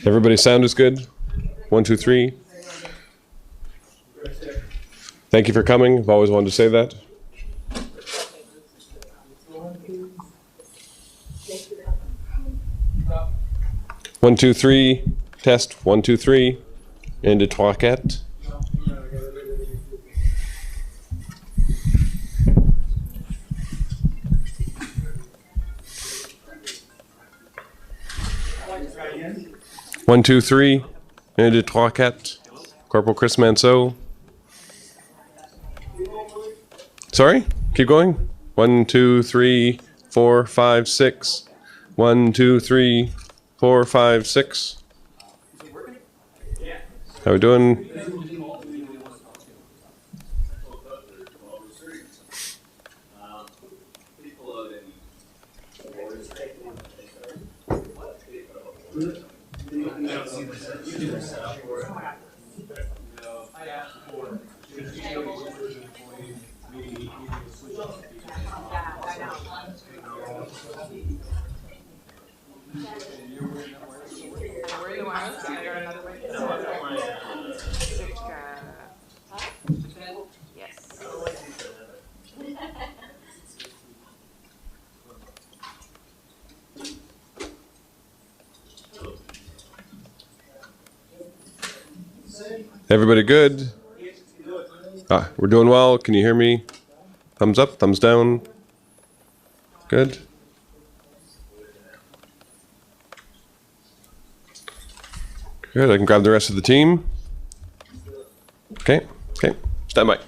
Everybody's sound is good? 1, 2, 3. Thank you for coming. I've always wanted to say that. One, two, three. Test. 1, 2, 3. Un, deux, trois, quatre. One, two, three. Un, deux, trois, quatre. Corporal Chris Manceau. Sorry? Keep going. 1, 2, 3, 4, 5, 6. 1, 2, 3, 4, 5, 6. How we doing? Everybody good? We're doing well. Can you hear me? Thumbs up, thumbs down. Good. Good. I can grab the rest of the team. Okay. Okay. Stand by.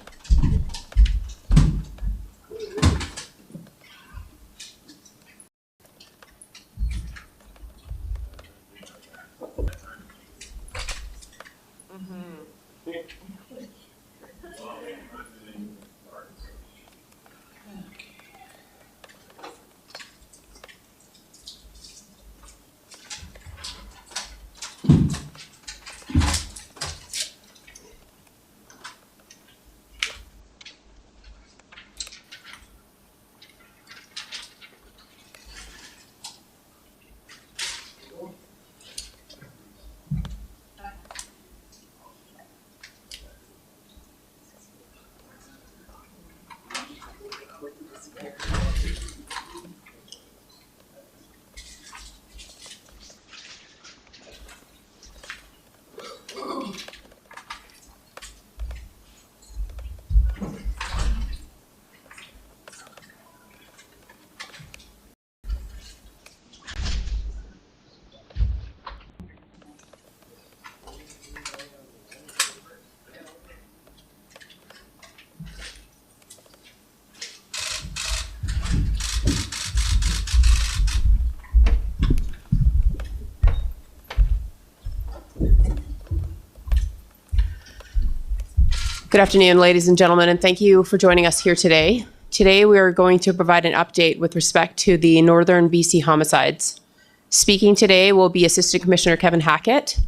Good afternoon, ladies and gentlemen, and thank you for joining us here today. Today, we are going to provide an update with respect to the Northern BC homicides. Speaking today will be Assistant Commissioner Kevin Hackett,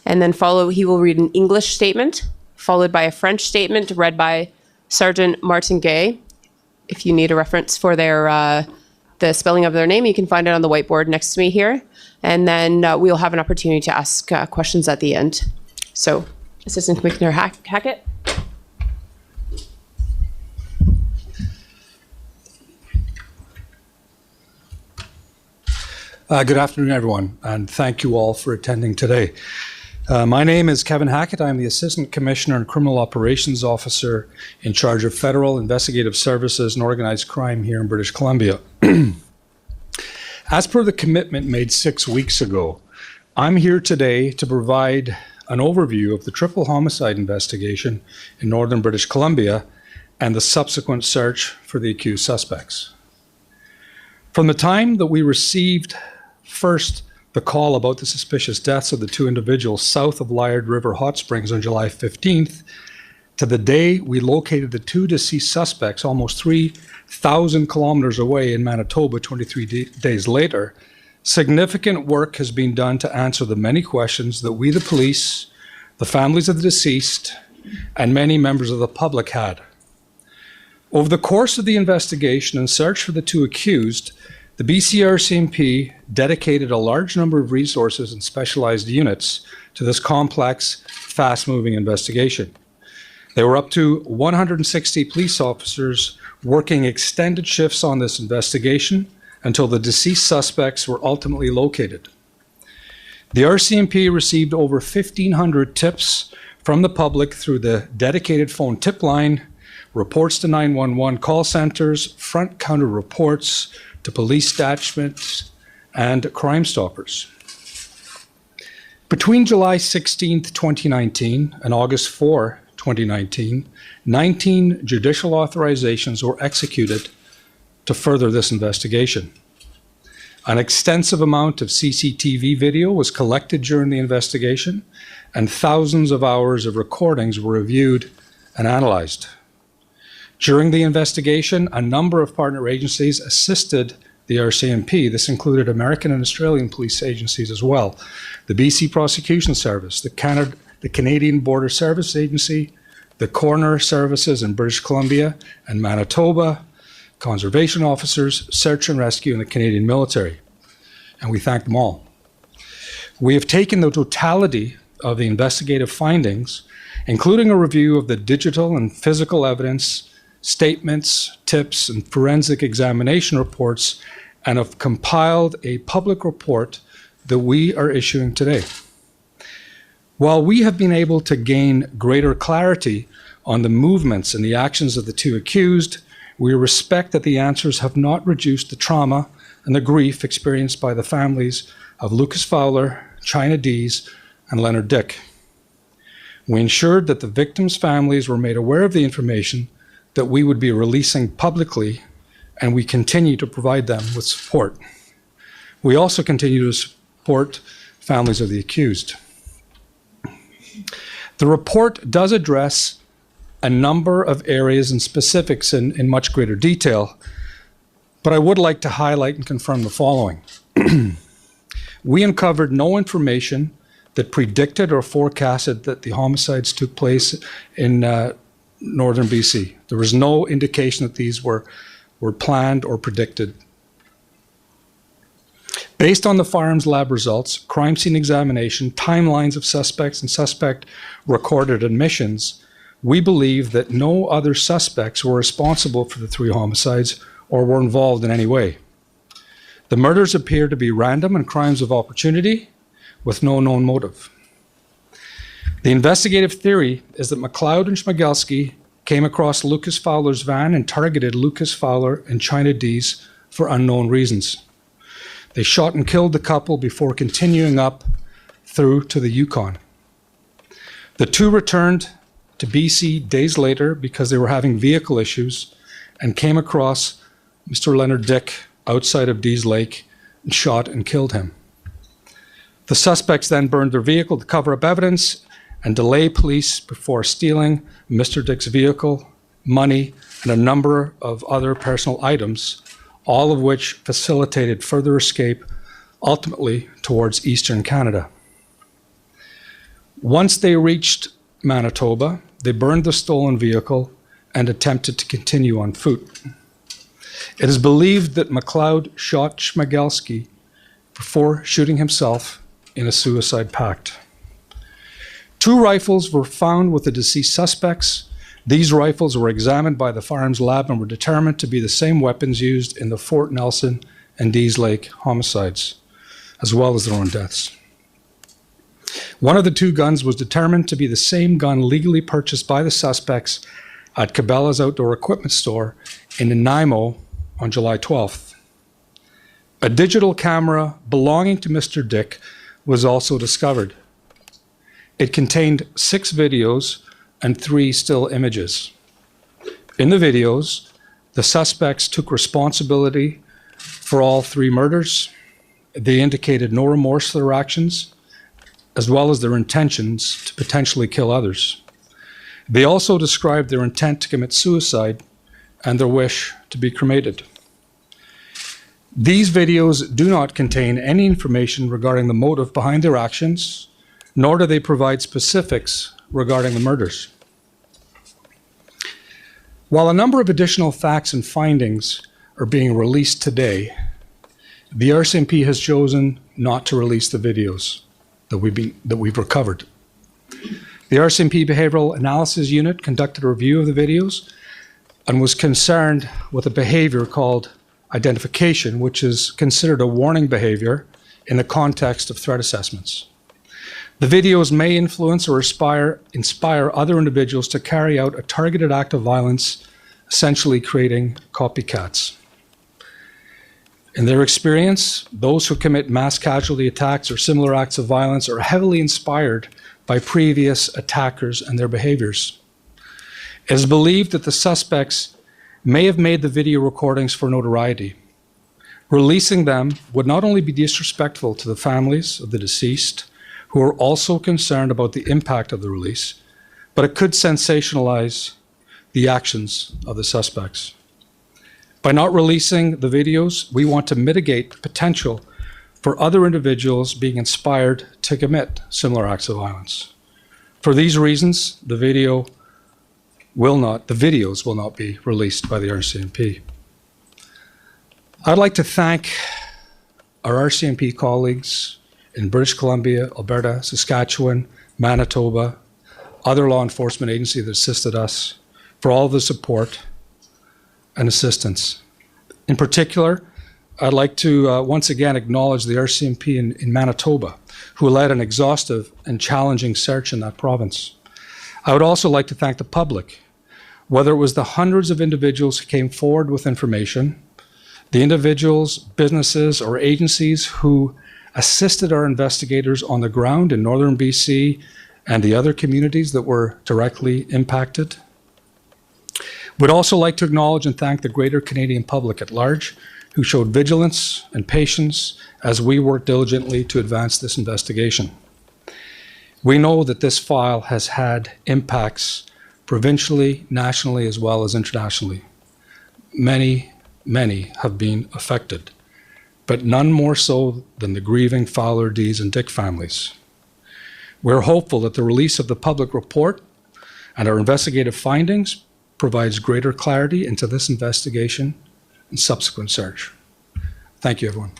and then he will read an English statement, followed by a French statement read by Sergeant Martin Gay. If you need a reference for the spelling of their name, you can find it on the whiteboard next to me here. And then we'll have an opportunity to ask questions at the end. So, Assistant Commissioner Hackett. Good afternoon, everyone, and thank you all for attending today. My name is Kevin Hackett. I'm the Assistant Commissioner and Criminal Operations Officer in charge of Federal Investigative Services and Organized Crime here in British Columbia. As per the commitment made 6 weeks ago, I'm here today to provide an overview of the triple homicide investigation in northern British Columbia and the subsequent search for the accused suspects. From the time that we received first the call about the suspicious deaths of the two individuals south of Liard River Hot Springs on July 15th, to the day we located the two deceased suspects almost 3,000 kilometers away in Manitoba 23 days later, significant work has been done to answer the many questions that we, the police, the families of the deceased, and many members of the public had. Over the course of the investigation and search for the two accused, The BC RCMP dedicated a large number of resources and specialized units to this complex, fast-moving investigation. There were up to 160 police officers working extended shifts on this investigation until the deceased suspects were ultimately located. The RCMP received over 1,500 tips from the public through the dedicated phone tip line, reports to 911 call centers, front counter reports to police detachments, and Crime Stoppers. Between July 16, 2019 and August 4, 2019, 19 judicial authorizations were executed to further this investigation. An extensive amount of CCTV video was collected during the investigation, and thousands of hours of recordings were reviewed and analyzed. During the investigation, a number of partner agencies assisted the RCMP. This included American and Australian police agencies as well, the BC Prosecution Service, the Canadian Border Service Agency, the Coroner Services in British Columbia and Manitoba, conservation officers, search and rescue, and the Canadian military. And we thank them all. We have taken the totality of the investigative findings, including a review of the digital and physical evidence, statements, tips, and forensic examination reports, and have compiled a public report that we are issuing today. While we have been able to gain greater clarity on the movements and the actions of the two accused, we respect that the answers have not reduced the trauma and the grief experienced by the families of Lucas Fowler, China Dees, and Leonard Dick. We ensured that the victims' families were made aware of the information that we would be releasing publicly, and we continue to provide them with support. We also continue to support families of the accused. The report does address a number of areas and specifics in much greater detail, but I would like to highlight and confirm the following. We uncovered no information that predicted or forecasted that the homicides took place in northern BC. There was no indication that these were planned or predicted. Based on the firearms lab results, crime scene examination, timelines of suspects and suspect recorded admissions, we believe that no other suspects were responsible for the three homicides or were involved in any way. The murders appear to be random and crimes of opportunity with no known motive. The investigative theory is that McLeod and Schmegelsky came across Lucas Fowler's van and targeted Lucas Fowler and China Dees for unknown reasons. They shot and killed the couple before continuing up through to the Yukon. The two returned to BC days later because they were having vehicle issues and came across Mr. Leonard Dick outside of Dees Lake and shot and killed him. The suspects then burned their vehicle to cover up evidence and delay police before stealing Mr. Dick's vehicle, money, and a number of other personal items, all of which facilitated further escape, ultimately towards eastern Canada. Once they reached Manitoba, they burned the stolen vehicle and attempted to continue on foot. It is believed that McLeod shot Schmegelsky before shooting himself in a suicide pact. 2 rifles were found with the deceased suspects. These rifles were examined by the firearms lab and were determined to be the same weapons used in the Fort Nelson and Dees Lake homicides, as well as their own deaths. One of the 2 guns was determined to be the same gun legally purchased by the suspects at Cabela's outdoor equipment store in Nanaimo on July 12th. A digital camera belonging to Mr. Dick was also discovered. It contained 6 videos and 3 still images. In the videos, the suspects took responsibility for all 3 murders. They indicated no remorse for their actions, as well as their intentions to potentially kill others. They also described their intent to commit suicide and their wish to be cremated. These videos do not contain any information regarding the motive behind their actions, nor do they provide specifics regarding the murders. While a number of additional facts and findings are being released today, The RCMP has chosen not to release the videos that we've recovered. The RCMP Behavioral Analysis Unit conducted a review of the videos and was concerned with a behavior called identification, which is considered a warning behavior in the context of threat assessments. The videos may influence or inspire other individuals to carry out a targeted act of violence, essentially creating copycats. In their experience, those who commit mass casualty attacks or similar acts of violence are heavily inspired by previous attackers and their behaviors. It is believed that the suspects may have made the video recordings for notoriety. Releasing them would not only be disrespectful to the families of the deceased, who are also concerned about the impact of the release, but it could sensationalize the actions of the suspects. By not releasing the videos, we want to mitigate the potential for other individuals being inspired to commit similar acts of violence. For these reasons, the videos will not be released by the RCMP. I'd like to thank our RCMP colleagues in British Columbia, Alberta, Saskatchewan, Manitoba, other law enforcement agencies that assisted us for all the support and assistance. In particular, I'd like to once again acknowledge the RCMP in Manitoba, who led an exhaustive and challenging search in that province. I would also like to thank the public, whether it was the hundreds of individuals who came forward with information, the individuals, businesses, or agencies who assisted our investigators on the ground in northern BC and the other communities that were directly impacted. We'd also like to acknowledge and thank the greater Canadian public at large, who showed vigilance and patience as we worked diligently to advance this investigation. We know that this file has had impacts provincially, nationally, as well as internationally. Many have been affected, but none more so than the grieving Fowler, Dees, and Dick families. We're hopeful that the release of the public report and our investigative findings provides greater clarity into this investigation and subsequent search. Thank you, everyone.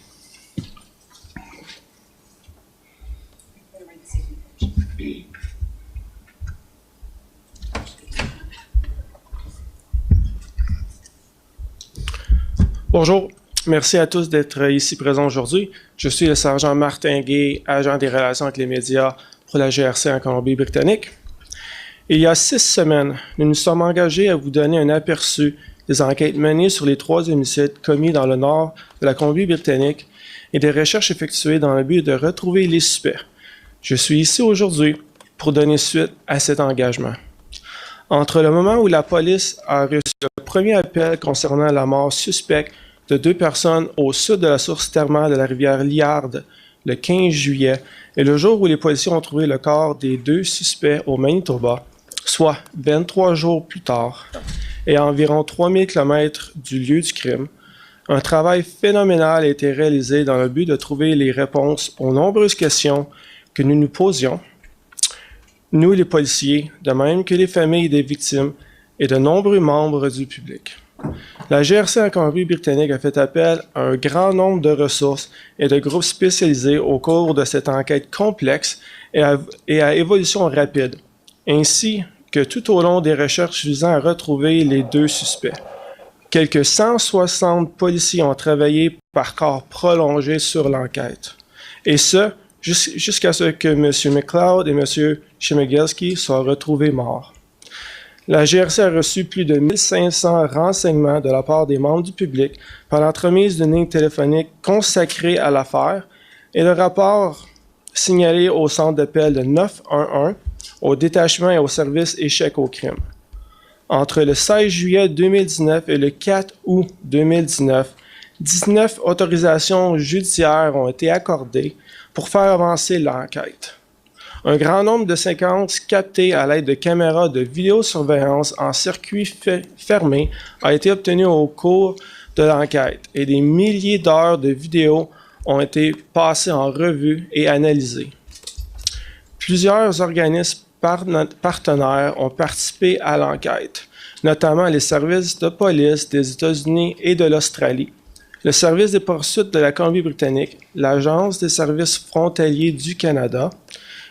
Bonjour, merci à tous d'être ici présents aujourd'hui. Je suis le sergent Martin Gay, agent des relations avec les médias pour la GRC en Colombie-Britannique. Il y a 6 semaines, nous nous sommes engagés à vous donner un aperçu des enquêtes menées sur les 3 homicides commis dans le nord de la Colombie-Britannique et des recherches effectuées dans le but de retrouver les suspects. Je suis ici aujourd'hui pour donner suite à cet engagement. Entre le moment où la police a reçu le premier appel concernant la mort suspecte de 2 personnes au sud de la source thermale de la rivière Liard le 15 juillet et le jour où les policiers ont trouvé le corps des 2 suspects au Manitoba, soit 23 jours plus tard, et à environ 3000 km du lieu du crime, un travail phénoménal a été réalisé dans le but de trouver les réponses aux nombreuses questions que nous nous posions, nous les policiers, de même que les familles des victimes et de nombreux membres du public. La GRC en Colombie-Britannique a fait appel à un grand nombre de ressources et de groupes spécialisés au cours de cette enquête complexe et à évolution rapide, ainsi que tout au long des recherches visant à retrouver les 2 suspects. Quelques 160 policiers ont travaillé par corps prolongé sur l'enquête, et ce, jusqu'à ce que M. McLeod et M. Schmegelsky soient retrouvés morts. La GRC a reçu plus de 1500 renseignements de la part des membres du public par l'entremise d'une ligne téléphonique consacrée à l'affaire et le rapport signalé au centre d'appel de 911 au détachement et au service échec au crime. Entre le 16 juillet 2019 et le 4 août 2019, 19 autorisations judiciaires ont été accordées pour faire avancer l'enquête. Un grand nombre de séquences captées à l'aide de caméras de vidéosurveillance en circuit fermé a été obtenu au cours de l'enquête et des milliers d'heures de vidéos ont été passées en revue et analysées. Plusieurs organismes partenaires ont participé à l'enquête, notamment les services de police des États-Unis et de l'Australie, le Service des poursuites de la Colombie-Britannique, l'Agence des services frontaliers du Canada,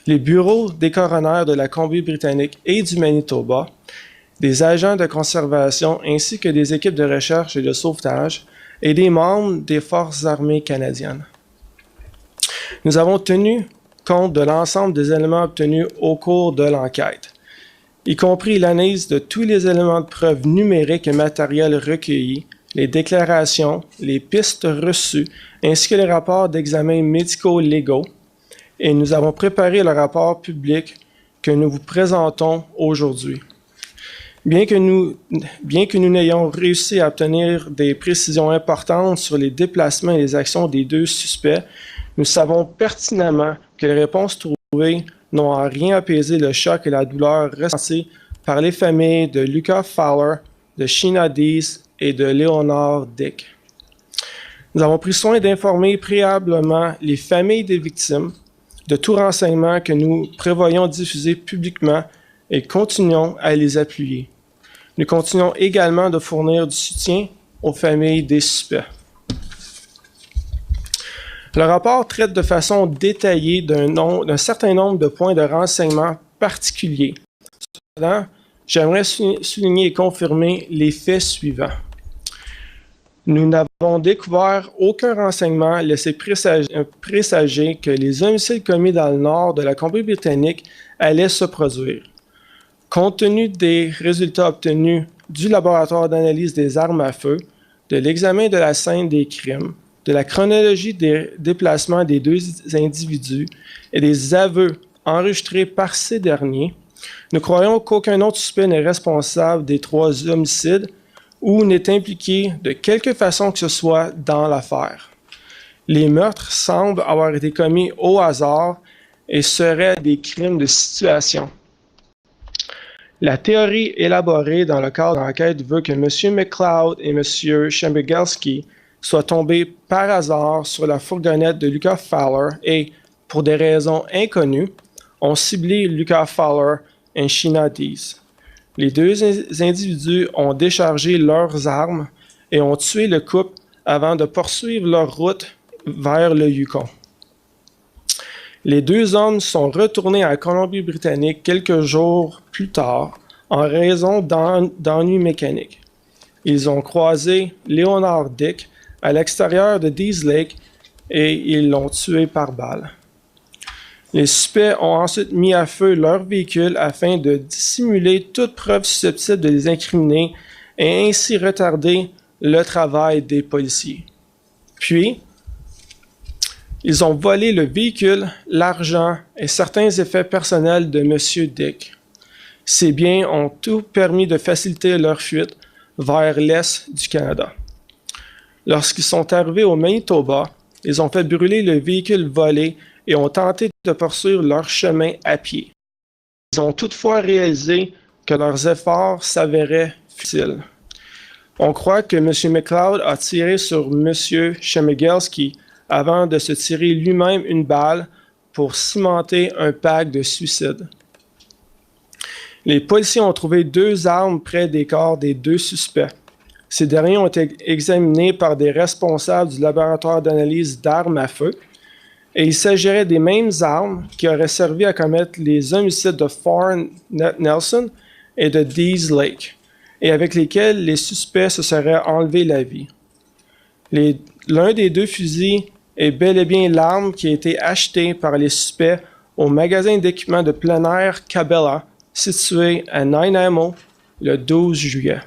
les bureaux des coronaires de la Colombie-Britannique et du Manitoba, des agents de conservation ainsi que des équipes de recherche et de sauvetage et des membres des Forces armées canadiennes. Nous avons tenu compte de l'ensemble des éléments obtenus au cours de l'enquête, y compris l'analyse de tous les éléments de preuve numériques et matériels recueillis, les déclarations, les pistes reçues, ainsi que les rapports d'examen médicaux légaux, et nous avons préparé le rapport public que nous vous présentons aujourd'hui. Bien que nous n'ayons réussi à obtenir des précisions importantes sur les déplacements et les actions des deux suspects, nous savons pertinemment que les réponses trouvées n'ont en rien apaisé le choc et la douleur ressentis par les familles de Lucas Fowler, de Sheena Dees et de Leonard Dick. Nous avons pris soin d'informer préalablement les familles des victimes de tout renseignement que nous prévoyons diffuser publiquement et continuons à les appuyer. Nous continuons également de fournir du soutien aux familles des suspects. Le rapport traite de façon détaillée d'un certain nombre de points de renseignement particuliers. Cependant, j'aimerais souligner et confirmer les faits suivants. Nous n'avons découvert aucun renseignement laissé présager que les homicides commis dans le nord de la Colombie-Britannique allaient se produire. Compte tenu des résultats obtenus du laboratoire d'analyse des armes à feu, de l'examen de la scène des crimes, de la chronologie des déplacements des deux individus et des aveux enregistrés par ces derniers, nous croyons qu'aucun autre suspect n'est responsable des 3 homicides ou n'est impliqué de quelque façon que ce soit dans l'affaire. Les meurtres semblent avoir été commis au hasard et seraient des crimes de situation. La théorie élaborée dans le cadre de l'enquête veut que M. McLeod et M. Schmegelsky soient tombés par hasard sur la fourgonnette de Lucas Fowler et, pour des raisons inconnues, ont ciblé Lucas Fowler et Sheena Dees. Les deux individus ont déchargé leurs armes et ont tué le couple avant de poursuivre leur route vers le Yukon. Les 2 hommes sont retournés à Colombie-Britannique quelques jours plus tard en raison d'ennuis mécaniques. Ils ont croisé Leonard Dick à l'extérieur de Dees Lake et ils l'ont tué par balle. Les suspects ont ensuite mis à feu leur véhicule afin de dissimuler toute preuve susceptible de les incriminer et ainsi retarder le travail des policiers. Puis, ils ont volé le véhicule, l'argent et certains effets personnels de M. Dick. Ces biens ont tout permis de faciliter leur fuite vers l'est du Canada. Lorsqu'ils sont arrivés au Manitoba, ils ont fait brûler le véhicule volé et ont tenté de poursuivre leur chemin à pied. Ils ont toutefois réalisé que leurs efforts s'avéraient futiles. On croit que M. McLeod a tiré sur M. Schmegelsky avant de se tirer lui-même une balle pour cimenter un pacte de suicide. Les policiers ont trouvé 2 armes près des corps des 2 suspects. Ces derniers ont été examinés par des responsables du laboratoire d'analyse d'armes à feu et il s'agirait des mêmes armes qui auraient servi à commettre les homicides de Fort Nelson et de Dees Lake et avec lesquels les suspects se seraient enlevé la vie. L'un des 2 fusils est bel et bien l'arme qui a été achetée par les suspects au magasin d'équipement de plein air Cabela, situé à Nanaimo, le 12 juillet.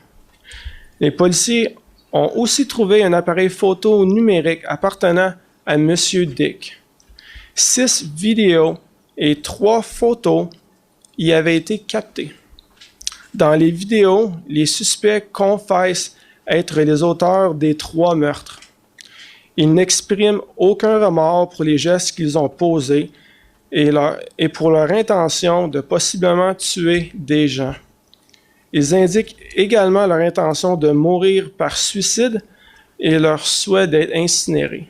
Les policiers ont aussi trouvé un appareil photo numérique appartenant à M. Dick. 6 vidéos et 3 photos y avaient été captées. Dans les vidéos, les suspects confessent être les auteurs des 3 meurtres. Ils n'expriment aucun remords pour les gestes qu'ils ont posés et pour leur intention de possiblement tuer des gens. Ils indiquent également leur intention de mourir par suicide et leur souhait d'être incinérés.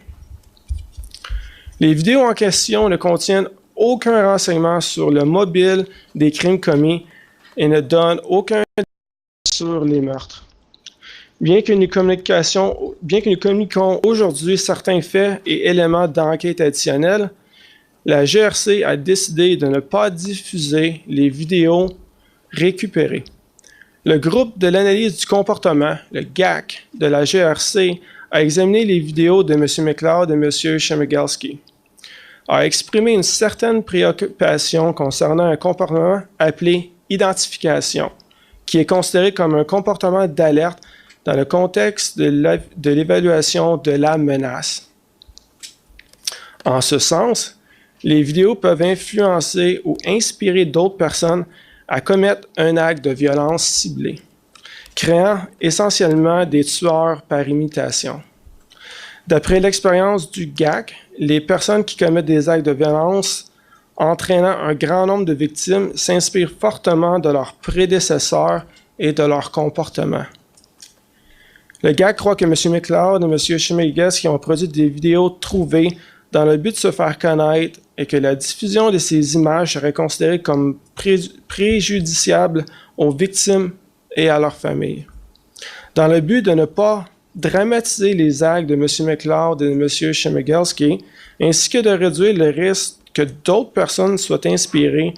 Les vidéos en question ne contiennent aucun renseignement sur le mobile des crimes commis et ne donnent aucun détail sur les meurtres. Bien que nous communiquons aujourd'hui certains faits et éléments d'enquête additionnels, la GRC a décidé de ne pas diffuser les vidéos récupérées. Le groupe de l'analyse du comportement, le GAC, de la GRC a examiné les vidéos de M. McLeod et M. Schmegelsky, a exprimé une certaine préoccupation concernant un comportement appelé identification, qui est considéré comme un comportement d'alerte dans le contexte de l'évaluation de la menace. En ce sens, les vidéos peuvent influencer ou inspirer d'autres personnes à commettre un acte de violence ciblé, créant essentiellement des tueurs par imitation. D'après l'expérience du GAC, les personnes qui commettent des actes de violence entraînant un grand nombre de victimes s'inspirent fortement de leurs prédécesseurs et de leur comportement. Le GAC croit que M. McLeod et M. Schmegelsky ont produit des vidéos trouvées dans le but de se faire connaître et que la diffusion de ces images serait considérée comme préjudiciable aux victimes et à leurs familles. Dans le but de ne pas dramatiser les actes de M. McLeod et de M. Schmegelsky, ainsi que de réduire le risque que d'autres personnes soient inspirées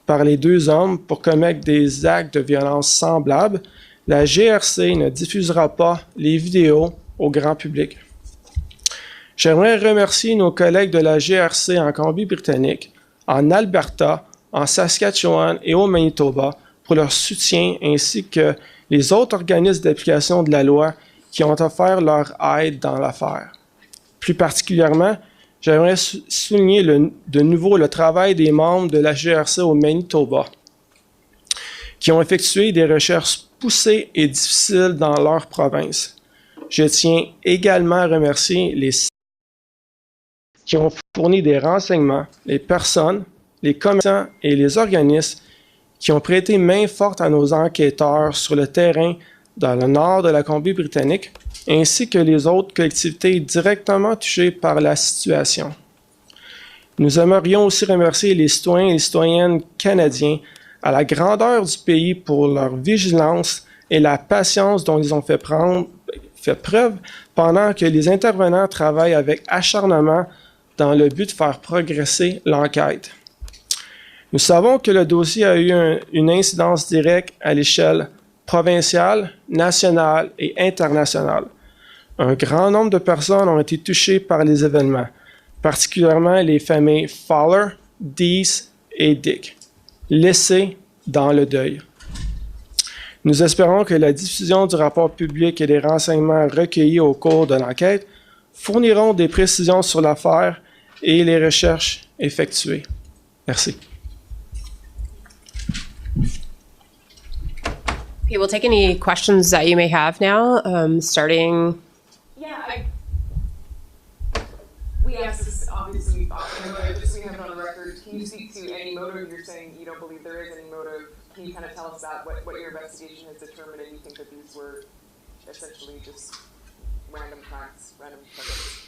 par les deux hommes pour commettre des actes de violence semblables, la GRC ne diffusera pas les vidéos au grand public. J'aimerais remercier nos collègues de la GRC en Colombie-Britannique, en Alberta, en Saskatchewan et au Manitoba pour leur soutien, ainsi que les autres organismes d'application de la loi qui ont offert leur aide dans l'affaire. Plus particulièrement, j'aimerais souligner de nouveau le travail des membres de la GRC au Manitoba, qui ont effectué des recherches poussées et difficiles dans leur province. Je tiens également à remercier les qui ont fourni des renseignements, les personnes, les commerçants et les organismes qui ont prêté main forte à nos enquêteurs sur le terrain dans le nord de la Colombie-Britannique, ainsi que les autres collectivités directement touchées par la situation. Nous aimerions aussi remercier les citoyens et les citoyennes canadiens à la grandeur du pays pour leur vigilance et la patience dont ils ont fait preuve pendant que les intervenants travaillent avec acharnement dans le but de faire progresser l'enquête. Nous savons que le dossier a eu une incidence directe à l'échelle provinciale, nationale et internationale. Un grand nombre de personnes ont été touchées par les événements, particulièrement les familles Fowler, Deese et Dick, laissées dans le deuil. Nous espérons que la diffusion du rapport public et des renseignements recueillis au cours de l'enquête fourniront des précisions sur l'affaire et les recherches effectuées. Merci. Okay, we'll take any questions that you may have now, starting. Yeah, we asked this obviously often, but just so we have it on the record, can you speak to any motive? You're saying you don't believe there is any motive. Can you kind of tell us that, what your investigation has determined, and you think that these were essentially just random facts, random targets?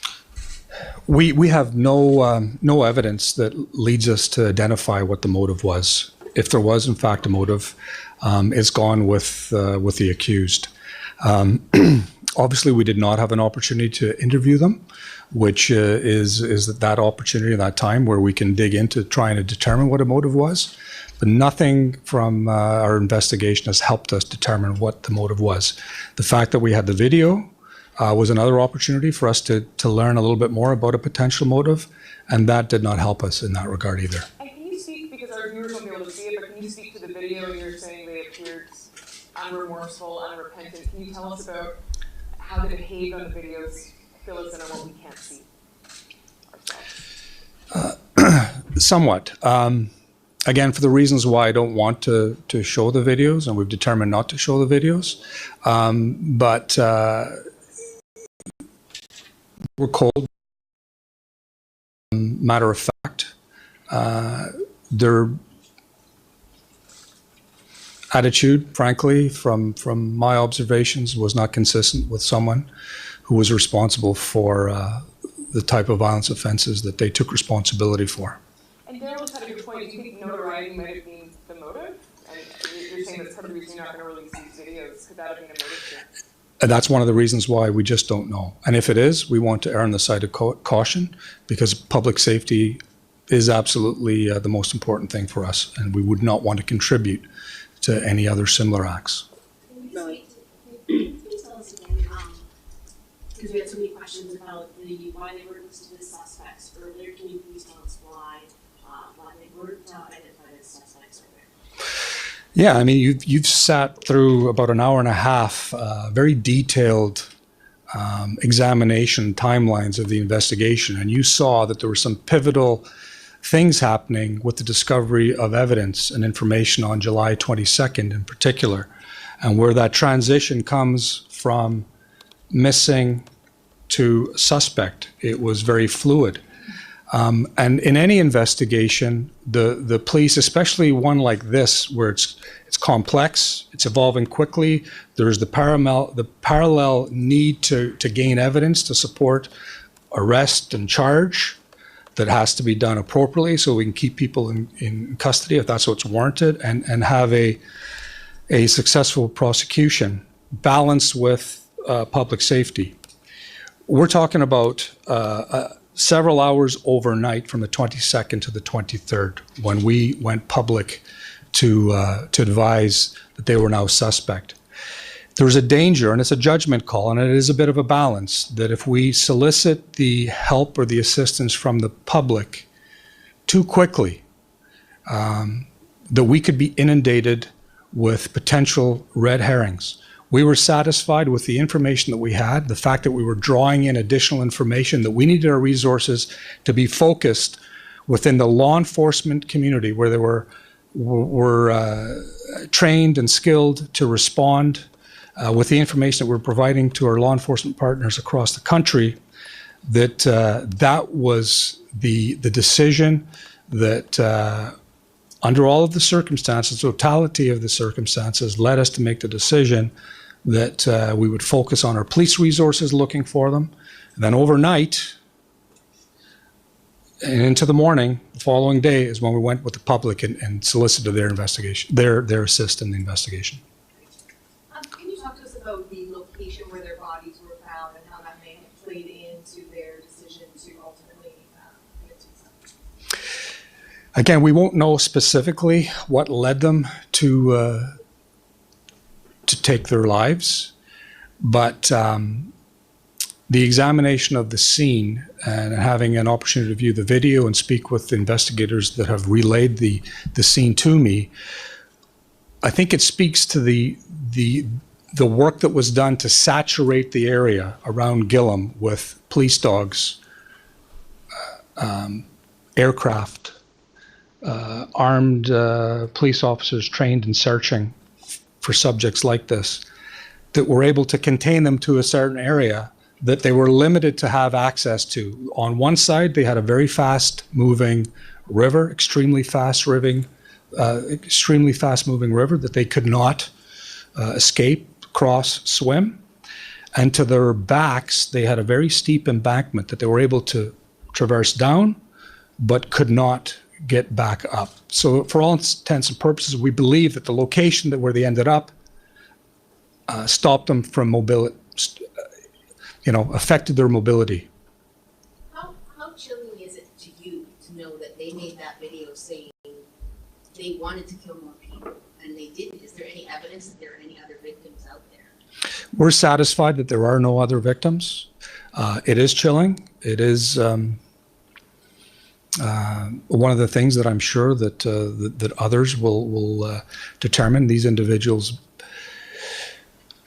We have no evidence that leads us to identify what the motive was. If there was, in fact, a motive, it's gone with the accused. Obviously, we did not have an opportunity to interview them, which is that opportunity, that time where we can dig into trying to determine what a motive was. But nothing from our investigation has helped us determine what the motive was. The fact that we had the video was another opportunity for us to learn a little bit more about a potential motive, and that did not help us in that regard either. And can you speak, because our viewers won't be able to see it, but can you speak to the video? You're saying they appeared unremorseful, unrepentant. Can you tell us about how they behaved on the videos? Fill us in on what we can't see ourselves. Somewhat. Again, for the reasons why I don't want to show the videos, and we've determined not to show the videos. But we're cold. Matter of fact, their attitude, frankly, from my observations, was not consistent with someone who was responsible for the type of violence offenses that they took responsibility for. And Daryl's had a good point. Do you think notoriety might have been the motive? And you're saying that's part of the reason you're not going to release these videos. Could that have been a motive too? And that's one of the reasons why we just don't know. And if it is, we want to err on the side of caution, because public safety is absolutely the most important thing for us, and we would not want to contribute to any other similar acts. Can you tell us again, because we had so many questions about why they were listed as suspects earlier, can you please tell us why they weren't identified as suspects earlier? Yeah, I mean, you've sat through about an hour and a half, very detailed examination timelines of the investigation, and you saw that there were some pivotal things happening with the discovery of evidence and information on July 22nd in particular, and where that transition comes from missing to suspect. It was very fluid. And in any investigation, the police, especially one like this, where it's complex, it's evolving quickly, there's the parallel need to gain evidence to support arrest and charge that has to be done appropriately so we can keep people in custody if that's what's warranted, and have a successful prosecution balanced with public safety. We're talking about several hours overnight from the 22nd to the 23rd when we went public to advise that they were now suspect. There's a danger, and it's a judgment call, and it is a bit of a balance, that if we solicit the help or the assistance from the public too quickly, that we could be inundated with potential red herrings. We were satisfied with the information that we had, the fact that we were drawing in additional information, that we needed our resources to be focused within the law enforcement community where they were trained and skilled to respond with the information that we're providing to our law enforcement partners across the country, that that was the decision that under all of the circumstances, totality of the circumstances, led us to make the decision that we would focus on our police resources looking for them. And then overnight and into the morning, the following day, is when we went with the public and solicited their investigation, their assist in the investigation. Can you talk to us about the location where their bodies were found and how that may have played into their decision to ultimately commit suicide? Again, we won't know specifically what led them to take their lives, but the examination of the scene and having an opportunity to view the video and speak with the investigators that have relayed the scene to me, I think it speaks to the work that was done to saturate the area around Gillam with police dogs, aircraft, armed police officers trained in searching for subjects like this, that were able to contain them to a certain area that they were limited to have access to. On one side, they had a very fast-moving river, extremely fast-moving river that they could not escape, cross, swim. And to their backs, they had a very steep embankment that they were able to traverse down, but could not get back up. So for all intents and purposes, we believe that the location where they ended up stopped them from mobility, affected their mobility. How chilling is it to you to know that they made that video saying they wanted to kill more people and they didn't? Is there any evidence that there are any other victims out there? We're satisfied that there are no other victims. It is chilling. It is one of the things that I'm sure that others will determine these individuals'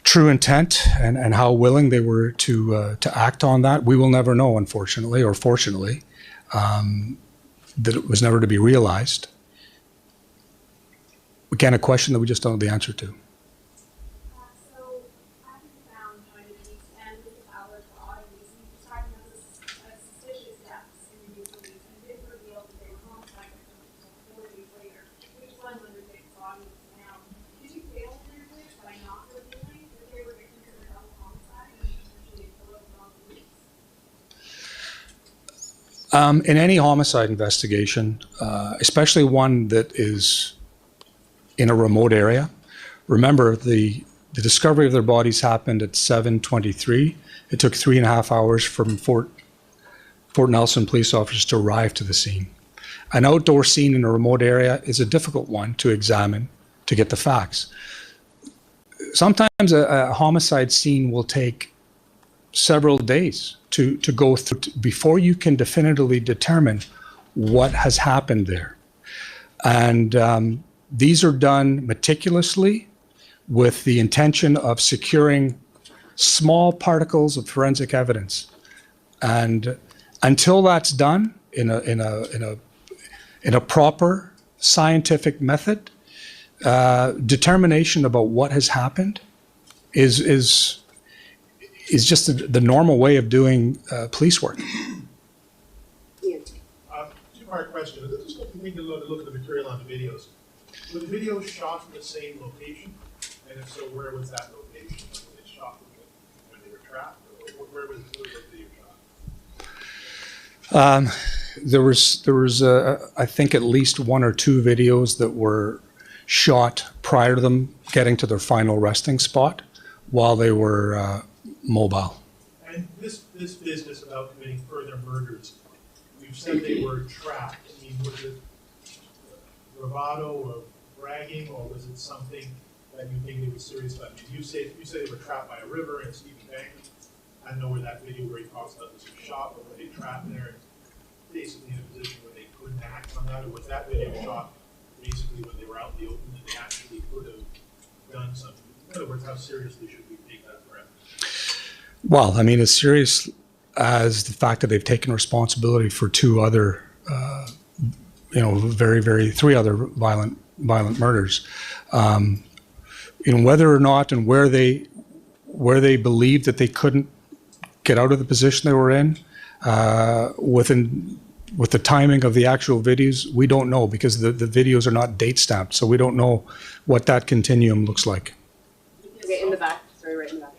true intent and how willing they were to act on that. We will never know, unfortunately or fortunately, that it was never to be realized. Again, a question that we just don't know the answer to. So, I found kind of these and with the power for audience, you described them as suspicious deaths in the police, and did reveal that they were homicide victims 4 days later, which was under the audience now. Did you fail to do this by not revealing that they were victims of their own homicide and potentially killed on the police? In any homicide investigation, especially one that is in a remote area, remember the The discovery of their bodies happened at 7:23. It took 3.5 hours from Fort Nelson police officers to arrive to the scene. An outdoor scene in a remote area is a difficult one to examine to get the facts. Sometimes a homicide scene will take several days to go through before you can definitively determine what has happened there. And these are done meticulously with the intention of securing small particles of forensic evidence. And until that's done in a proper scientific method, determination about what has happened is just the normal way of doing police work. Two-part question. Let's just take a look at the material on the videos. Were the videos shot from the same location? And if so, where was that location when they shot them? When they were trapped? Or where was the video shot? There was I think at least 1 or 2 videos that were shot prior to them getting to their final resting spot while they were mobile. And this business about committing further murders, you've said they were trapped. I mean, was it bravado or bragging, or was it something that you think they were serious about? I mean, you say they were trapped by a river in Stephen Bank. I know where that video where he talks about this was shot, but were they trapped there and basically in a position where they couldn't act on that, or was that video shot basically when they were out in the open and they actually could have done something? In other words, how seriously should we take that threat? Well, I mean, as serious as the fact that they've taken responsibility for 2 other, 3 other violent murders. Whether or not and where they believed that they couldn't get out of the position they were in, with the timing of the actual videos, we don't know, because the videos are not date stamped, so we don't know what that continuum looks like. Okay, in the back. Sorry, right in the back.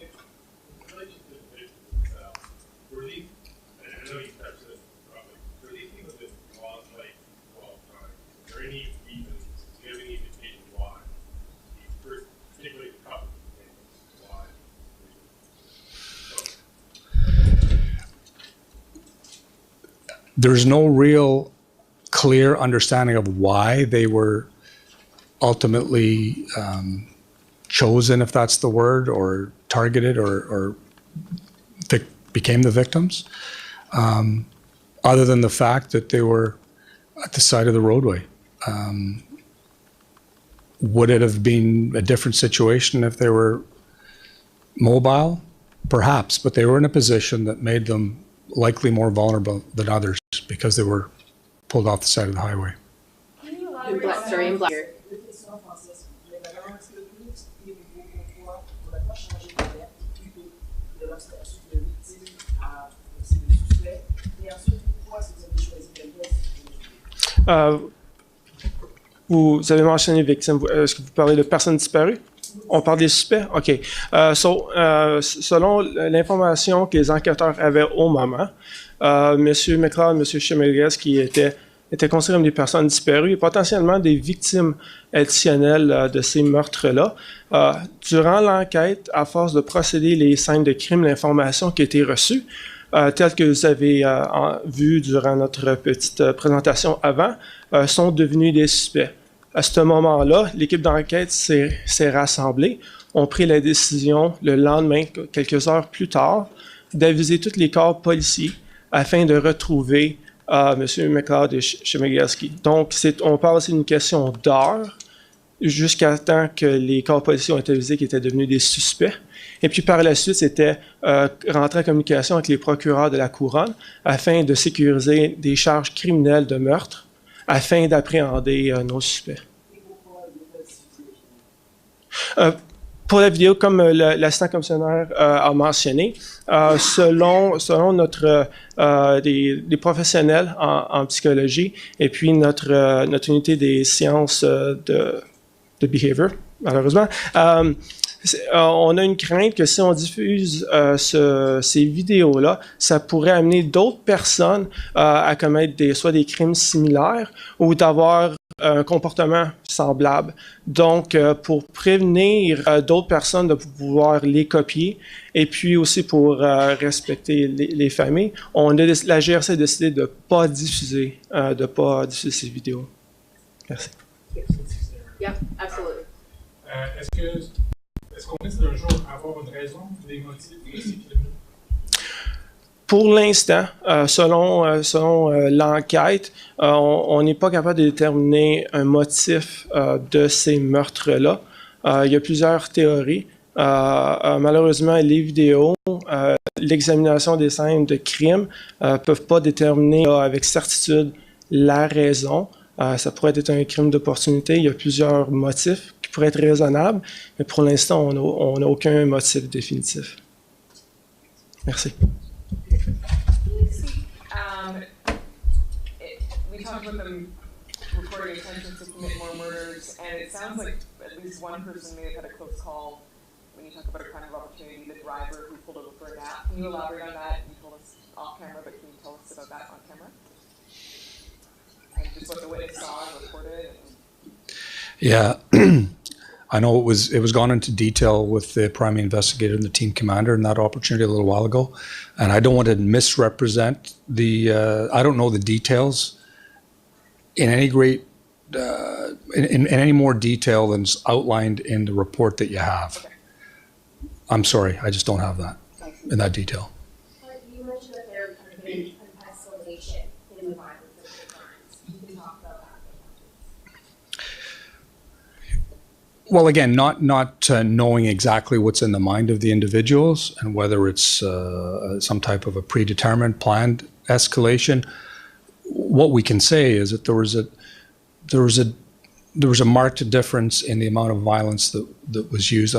There's no real clear understanding of why they were ultimately chosen, if that's the word, or targeted, or became the victims, other than the fact that they were at the side of the roadway. Would it have been a different situation if they were mobile? Perhaps, but they were in a position that made them likely more vulnerable than others because they were pulled off the side of the highway. In black, sorry, in black. Vous avez mentionné victimes. Est-ce que vous parlez de personnes disparues? On parle des suspects? OK. Selon l'information que les enquêteurs avaient au moment, M. McLeod, M. Schmegelsky étaient considérés comme des personnes disparues et potentiellement des victimes additionnelles de ces meurtres-là. Durant l'enquête, à force de procéder les scènes de crime, l'information qui a été reçue, telles que vous avez vu durant notre petite présentation avant, sont devenus des suspects. À ce moment-là, l'équipe d'enquête s'est rassemblée, ont pris la décision le lendemain, quelques heures plus tard, d'aviser tous les corps policiers afin de retrouver M. McLeod et Schmegelsky. Donc, on parle aussi d'une question d'heures jusqu'à temps que les corps policiers ont été avisés qu'ils étaient devenus des suspects. Et puis par la suite, c'était rentrer en communication avec les procureurs de la Couronne afin de sécuriser des charges criminelles de meurtre afin d'appréhender nos suspects. Pour la vidéo, comme l'assistant commissionnaire a mentionné, selon notre des professionnels en psychologie et puis notre unité des sciences de behavior, malheureusement, on a une crainte que si on diffuse ces vidéos-là, ça pourrait amener d'autres personnes à commettre soit des crimes similaires ou d'avoir un comportement semblables. Donc, pour prévenir d'autres personnes de pouvoir les copier et puis aussi pour respecter les familles, la GRC a décidé de ne pas diffuser ces vidéos. Merci. Yeah, absolutely. Est-ce qu'on risque d'un jour avoir une raison des motifs de ces crimes? Pour l'instant, selon l'enquête, on n'est pas capable de déterminer un motif de ces meurtres-là. Il y a plusieurs théories. Malheureusement, les vidéos, l'examination des scènes de crime peuvent pas déterminer avec certitude la raison. Ça pourrait être un crime d'opportunité. Il y a plusieurs motifs qui pourraient être raisonnables, mais pour l'instant, on n'a aucun motif définitif. Merci. We talked about them recording intentions to commit more murders, and it sounds like at least one person may have had a close call when you talk about a crime of opportunity, the driver who pulled over for a nap. Can you elaborate on that? You told us off camera, but can you tell us about that on camera? And just what the witness saw and reported. Yeah. I know it was gone into detail with the primary investigator and the team commander in that opportunity a little while ago, and I don't want to misrepresent I don't know the details in any great in any more detail than's outlined in the report that you have. Okay. I'm sorry, I just don't have that in that detail. But you mentioned that there had been an escalation in the violence of the crimes. You can talk about that. Well, again, not knowing exactly what's in the mind of the individuals and whether it's some type of a predetermined, planned escalation. What we can say is that there was a marked difference in the amount of violence that was used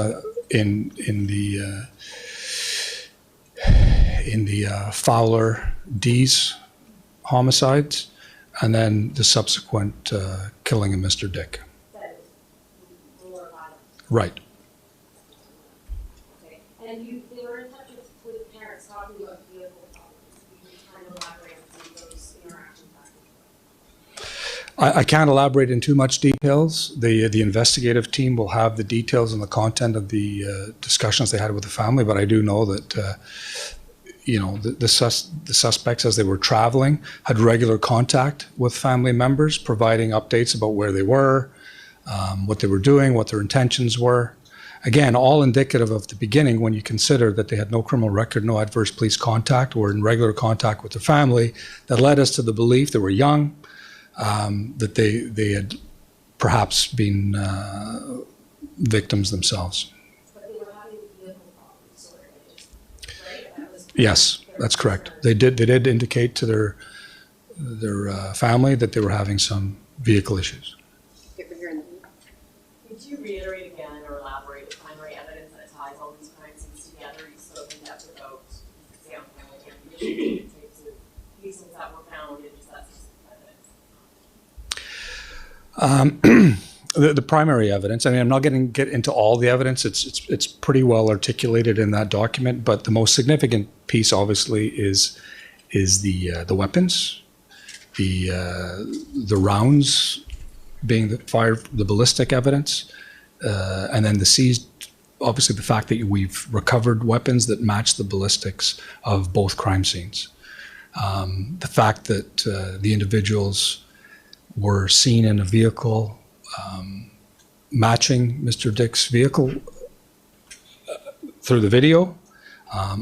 in the Fowler D's homicides, and then the subsequent killing of Mr. Dick. Right. Okay. And they were in touch with parents talking about vehicle problems. You can kind of elaborate on those interactions back. I can't elaborate in too much details. The investigative team will have the details and the content of the discussions they had with the family, but I do know that the suspects, as they were traveling, had regular contact with family members, providing updates about where they were, what they were doing, what their intentions were. Again, all indicative of the beginning when you consider that they had no criminal record, no adverse police contact, were in regular contact with their family. That led us to the belief they were young, that they had perhaps been victims themselves. But they were having vehicle problems, so right? That was Yes, that's correct. They did indicate to their family that they were having some vehicle issues. Could you reiterate again or elaborate the primary evidence that ties all these crime scenes together? You spoke in depth about example and types of casings that were found and just that evidence. The primary evidence. I mean, I'm not going to get into all the evidence. It's pretty well articulated in that document. But the most significant piece, obviously, is the weapons, the rounds being fired, the ballistic evidence, and then the seized. Obviously, the fact that we've recovered weapons that match the ballistics of both crime scenes. The fact that the individuals were seen in a vehicle matching Mr. Dick's vehicle through the video.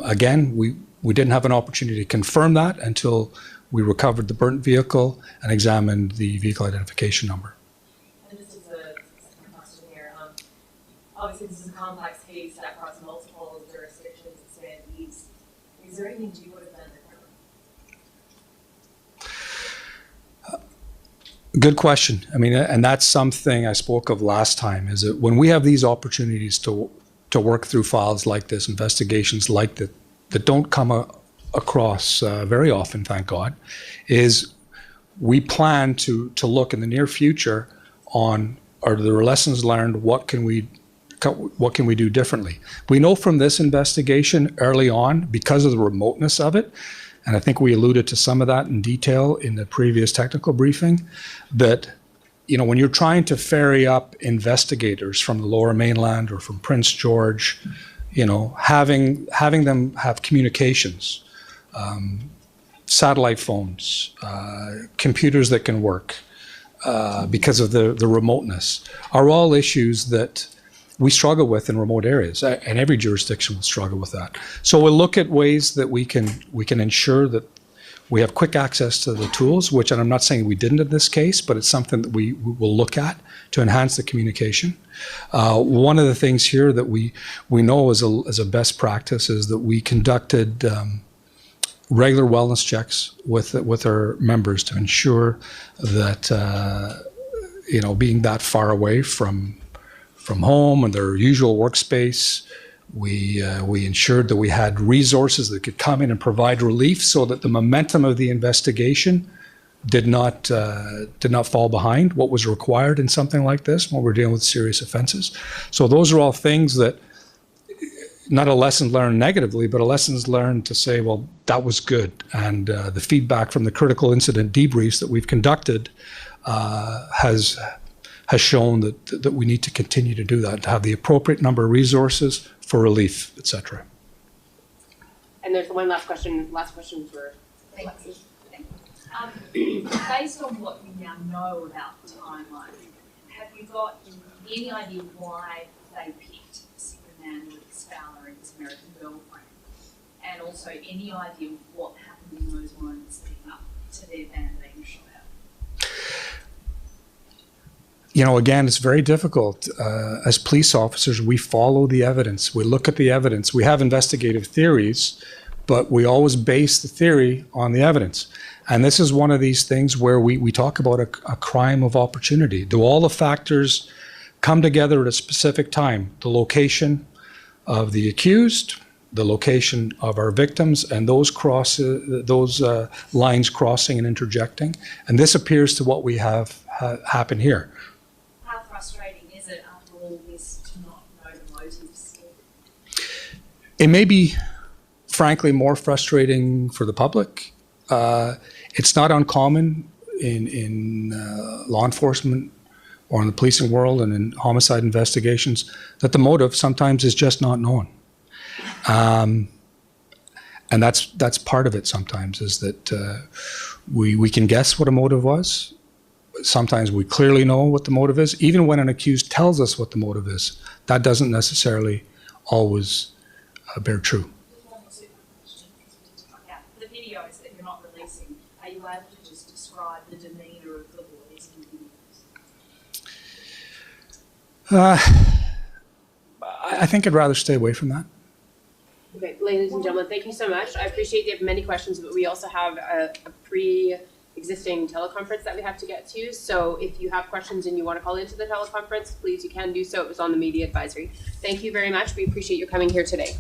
Again, we didn't have an opportunity to confirm that until we recovered the burnt vehicle and examined the vehicle identification number. And this is a second question here. Obviously, this is a complex case that across multiple jurisdictions and span east. Is there anything you would have done differently? Good question. I mean, and that's something I spoke of last time, is that when we have these opportunities to work through files like this, investigations like that don't come across very often, thank God, is we plan to look in the near future on, are there lessons learned, what can we do differently? We know from this investigation early on, because of the remoteness of it, and I think we alluded to some of that in detail in the previous technical briefing, that when you're trying to ferry up investigators from the Lower Mainland or from Prince George, having them have communications, satellite phones, computers that can work because of the remoteness, are all issues that we struggle with in remote areas, and every jurisdiction will struggle with that. So we'll look at ways that we can ensure that we have quick access to the tools, which, and I'm not saying we didn't in this case, but it's something that we will look at to enhance the communication. One of the things here that we know as a best practice is that we conducted regular wellness checks with our members to ensure that being that far away from home and their usual workspace, we ensured that we had resources that could come in and provide relief so that the momentum of the investigation did not fall behind what was required in something like this when we're dealing with serious offenses. So those are all things that, not a lesson learned negatively, but a lessons learned to say, well, that was good. And the feedback from the critical incident debriefs that we've conducted has shown that we need to continue to do that, to have the appropriate number of resources for relief, et cetera. And there's one last question for Alexis. Based on what you now know about the timeline, have you got any idea why they picked Superman with his Fowler and his American girlfriend? And also any idea what happened in those moments leading up to their van being shot out? Again, it's very difficult. As police officers, we follow the evidence. We look at the evidence. We have investigative theories, but we always base the theory on the evidence. And this is one of these things where we talk about a crime of opportunity. Do all the factors come together at a specific time? The location of the accused, the location of our victims, and those lines crossing and interjecting. And this appears to what we have happen here. How frustrating is it after all this to not know the motives? It may be, frankly, more frustrating for the public. It's not uncommon in law enforcement or in the policing world and in homicide investigations that the motive sometimes is just not known. And that's part of it sometimes, is that we can guess what a motive was. Sometimes we clearly know what the motive is. Even when an accused tells us what the motive is, that doesn't necessarily always bear true. The videos that you're not releasing, are you able to just describe the demeanour of the boys in the videos? I think I'd rather stay away from that. Okay, ladies and gentlemen, thank you so much. I appreciate you have many questions, but we also have a pre-existing teleconference that we have to get to. So if you have questions and you want to call into the teleconference, please, you can do so. It was on the media advisory. Thank you very much. We appreciate you coming here today.